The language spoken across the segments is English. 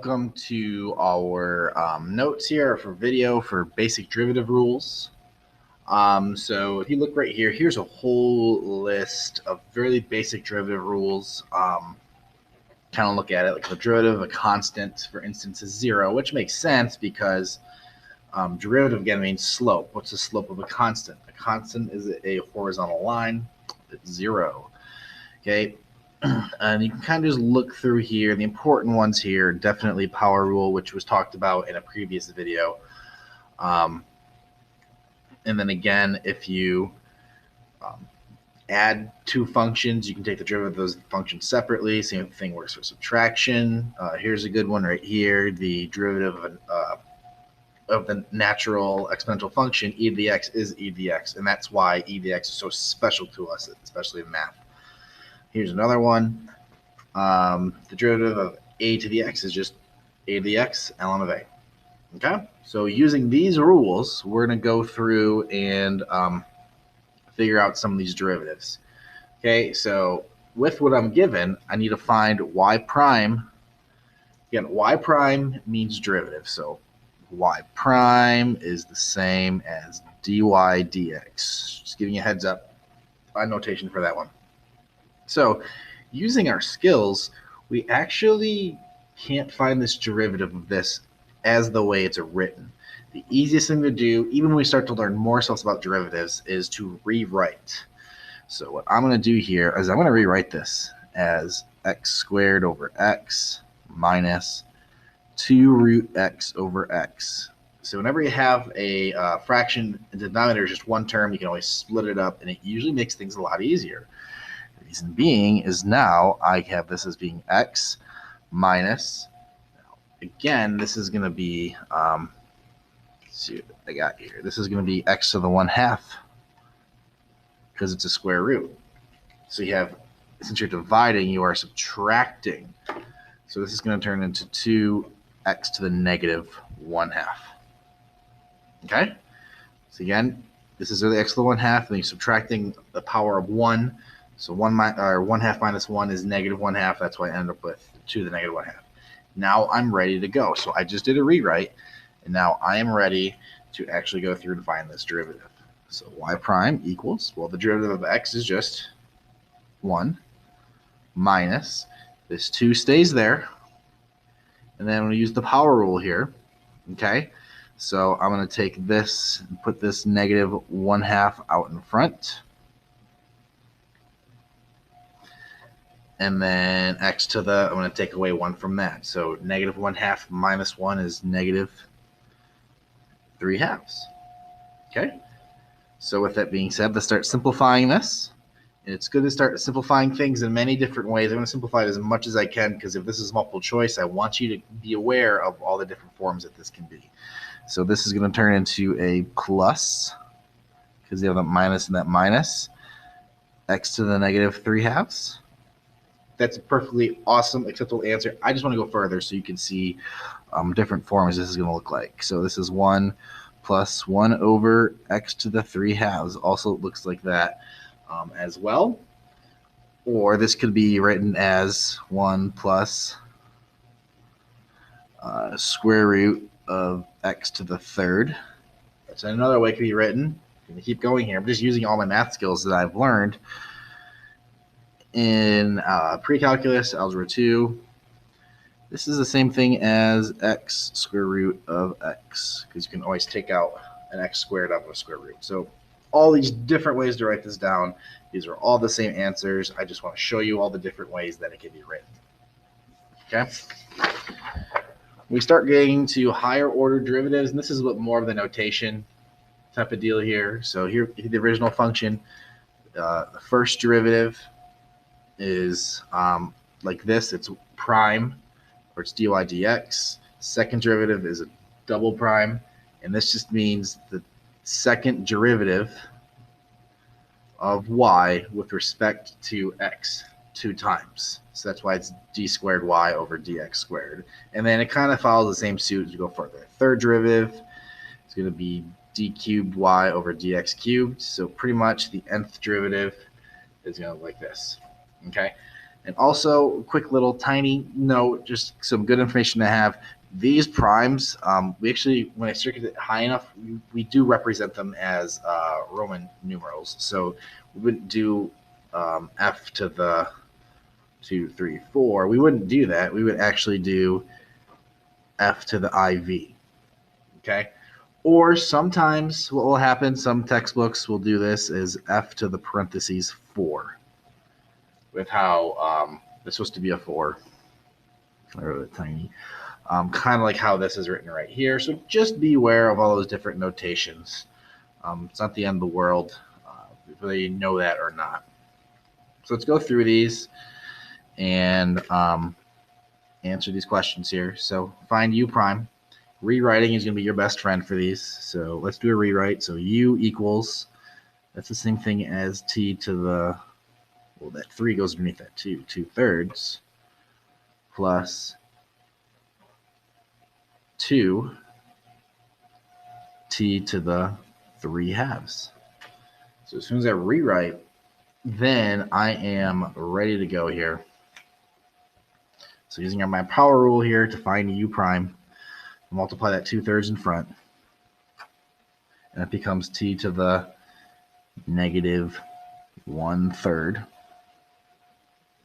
Welcome to our notes here for video for basic derivative rules. So if you look right here, here's a whole list of really basic derivative rules. Kind of look at it like the derivative of a constant, for instance, is 0, which makes sense because derivative again means slope. What's the slope of a constant? A constant is a horizontal line. It's 0. Okay. And you can kind of just look through here. The important ones here, definitely power rule, which was talked about in a previous video. And then again, if you add two functions, you can take the derivative of those functions separately. Same thing works for subtraction. Here's a good one right here. The derivative of the natural exponential function, e to the x, is e to the x. And that's why e to the x is so special to us, especially in math. Here's another one. The derivative of a to the x is just a to the x ln of a. Okay, so using these rules, we're going to go through and figure out some of these derivatives. Okay, so with what I'm given, I need to find y prime. Again, y prime means derivative, so y prime is the same as dy dx. Just giving you a heads up, notation for that one. So using our skills, we actually can't find this derivative of this as the way it's written. The easiest thing to do, even when we start to learn more stuff about derivatives, is to rewrite. So what I'm going to do here is I'm going to rewrite this as x squared over x minus 2 root x over x. So whenever you have a fraction, the denominator is just one term, you can always split it up, and it usually makes things a lot easier. The reason being is now I have this as being x minus, again, this is going to be, let's see what I got here. This is going to be x to the 1/2 because it's a square root. So you have, since you're dividing, you are subtracting. So this is going to turn into 2x to the negative 1/2. Okay? So again, this is the x to the 1/2, and you're subtracting the power of 1. So 1/2 minus 1 is negative 1/2. That's why I end up with 2 to the negative 1/2. Now I'm ready to go. So I just did a rewrite, and now I am ready to actually go through and find this derivative. So y prime equals, well, the derivative of x is just 1 minus, this 2 stays there, and then I'm going to use the power rule here. Okay, so I'm going to take this and put this negative 1/2 out in front. And then x to the, I'm going to take away 1 from that. So negative 1/2 minus 1 is negative 3/2. Okay? So with that being said, let's start simplifying this. And it's good to start simplifying things in many different ways. I'm going to simplify it as much as I can because if this is multiple choice, I want you to be aware of all the different forms that this can be. So this is going to turn into a plus because you have that minus and that minus. X to the negative 3/2. That's a perfectly awesome, acceptable answer. I just want to go further so you can see different forms this is going to look like. So this is 1 plus 1 over x to the 3/2. Also looks like that as well. Or this could be written as 1 plus square root of x to the 3rd. That's another way it could be written. I'm going to keep going here. I'm just using all my math skills that I've learned in pre-calculus, algebra 2. This is the same thing as x square root of x, because you can always take out an x squared out of a square root. So all these different ways to write this down. These are all the same answers. I just want to show you all the different ways that it can be written. Okay? We start getting to higher order derivatives, and this is what more of the notation type of deal here. So here, the original function, the first derivative is like this. It's prime, or it's dy dx. Second derivative is a double prime, and this just means the second derivative of y with respect to x 2 times. So that's why it's d squared y over dx squared. And then it kind of follows the same suit as you go further. Third derivative is going to be d cubed y over dx cubed. So pretty much the nth derivative is going to look like this. Okay, And also, quick little tiny note, just some good information to have. These primes, we actually, when I circuit it high enough, we do represent them as Roman numerals. So we wouldn't do f to the 2, 3, 4. We wouldn't do that. We would actually do f to the IV. Okay. Or sometimes what will happen, some textbooks will do this, is f to the parentheses 4. With how it's supposed to be a 4. I wrote it tiny. Kind of like how this is written right here. So just be aware of all those different notations. It's not the end of the world, whether you know that or not. So let's go through these and answer these questions here. So find u prime. Rewriting is going to be your best friend for these. So let's do a rewrite. So u equals, that's the same thing as t to the, well, that 3 goes underneath that 2, 2/3 plus 2 t to the 3/2. So as soon as I rewrite, then I am ready to go here. So using my power rule here to find u prime, multiply that 2/3 in front, and it becomes t to the negative 1/3.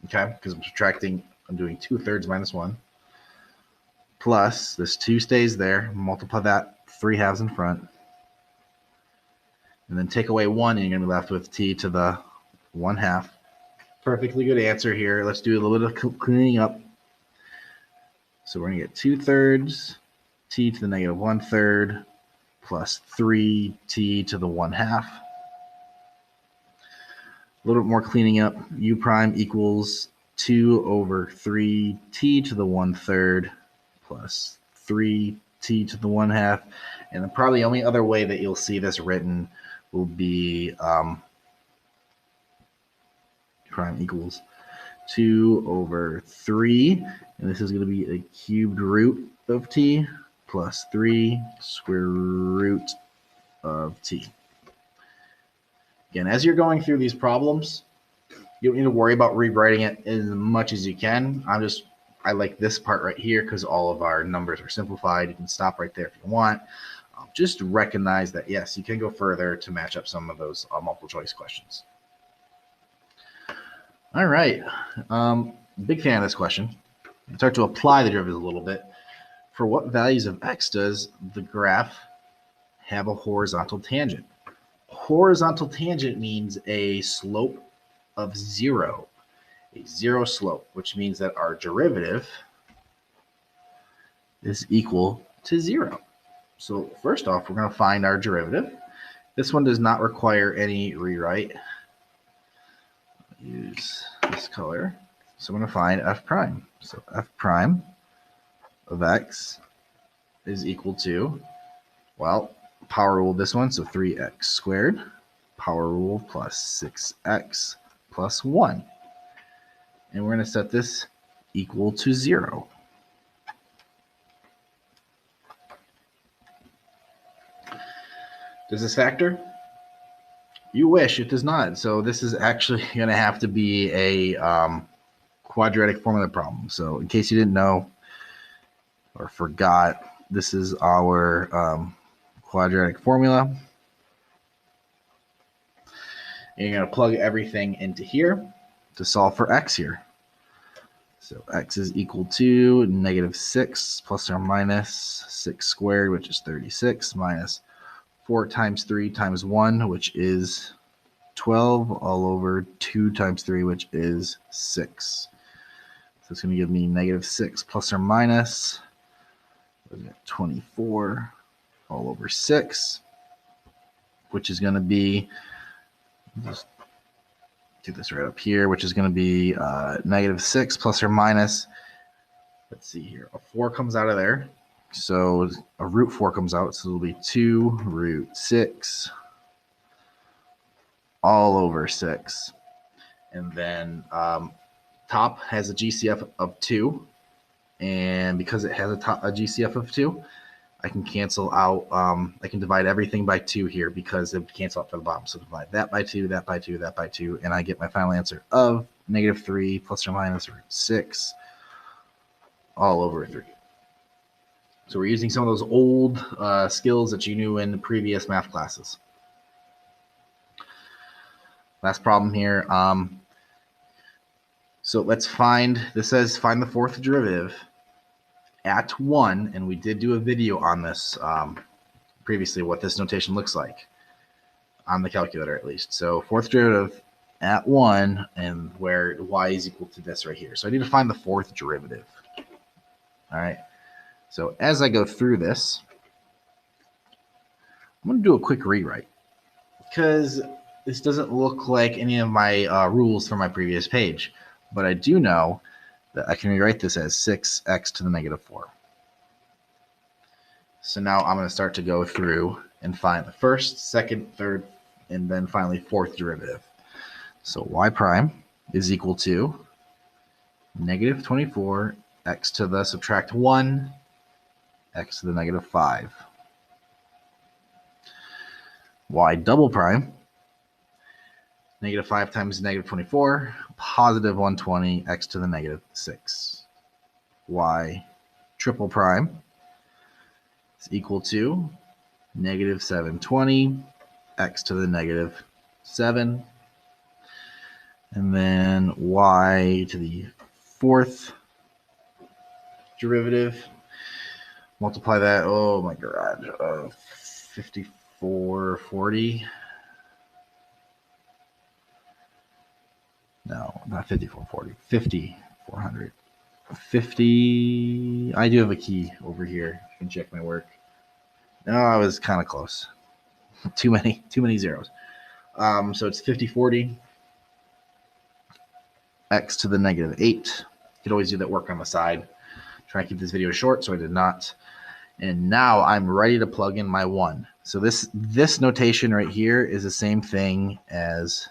Okay, because I'm subtracting, I'm doing 2/3 minus 1. Plus, this 2 stays there, multiply that 3/2 in front, and then take away 1, and you're going to be left with t to the 1/2. Perfectly good answer here. Let's do a little bit of cleaning up. So we're going to get 2/3 t to the negative 1/3 plus 3t to the 1/2. A little bit more cleaning up. U prime equals 2 over 3t to the 1/3 plus 3t to the 1/2. And then probably the only other way that you'll see this written will be prime equals 2 over 3. And this is going to be a cubed root of t plus 3 square root of t. Again, as you're going through these problems, you don't need to worry about rewriting it as much as you can. I like this part right here because all of our numbers are simplified. You can stop right there if you want. Just recognize that, yes, you can go further to match up some of those multiple choice questions. All right. Big fan of this question. I start to apply the derivatives a little bit. For what values of x does the graph have a horizontal tangent? Horizontal tangent means a slope of 0, a 0 slope, which means that our derivative is equal to 0. So first off, we're going to find our derivative. This one does not require any rewrite. Use this color. So I'm going to find f prime. So f prime of x is equal to, well, power rule this one, so 3x squared, power rule plus 6x plus 1. And we're going to set this equal to 0. Does this factor? You wish, it does not. So this is actually going to have to be a quadratic formula problem. So in case you didn't know or forgot, this is our quadratic formula. And you're going to plug everything into here to solve for x here. So x is equal to negative 6 plus or minus 6 squared, which is 36, minus 4 times 3 times 1, which is 12, all over 2 times 3, which is 6. So it's going to give me negative 6 plus or minus 24 all over 6, which is going to be, just do this right up here, which is going to be negative 6 plus or minus, let's see here, a 4 comes out of there. So a root 4 comes out, so it'll be 2 root 6 all over 6. And then top has a GCF of 2. And because it has a GCF of 2, I can cancel out, I can divide everything by 2 here because it would cancel out to the bottom. So divide that by 2, that by 2, that by 2, and I get my final answer of negative 3 plus or minus root 6 all over 3. So we're using some of those old skills that you knew in previous math classes. Last problem here. So let's find, this says find the fourth derivative at 1, and we did do a video on this previously, what this notation looks like on the calculator at least. So fourth derivative at 1, and where y is equal to this right here. So I need to find the fourth derivative. All right. So as I go through this, I'm going to do a quick rewrite because this doesn't look like any of my rules from my previous page. But I do know that I can rewrite this as 6x to the negative 4. So now I'm going to start to go through and find the first, second, third, and then finally fourth derivative. So y prime is equal to negative 24 x to the subtract 1 x to the negative 5. Y double prime, negative 5 times negative 24, positive 120 x to the negative 6. Y triple prime is equal to negative 720 x to the negative 7. And then y to the fourth derivative, multiply that, oh my god, 5440. No, not 5440, 5400. 50, I do have a key over here. You can check my work. No, I was kind of close. Too many zeros. So it's 5040 x to the negative 8. You could always do that work on the side. Try to keep this video short, so I did not. And now I'm ready to plug in my 1. So this notation right here is the same thing as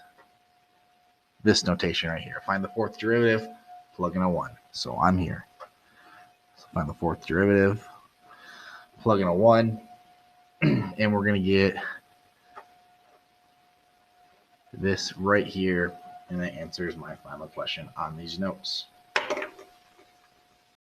this notation right here. Find the fourth derivative, plug in a 1. So I'm here. So find the fourth derivative, plug in a 1, and we're going to get this right here, and that answers my final question on these notes.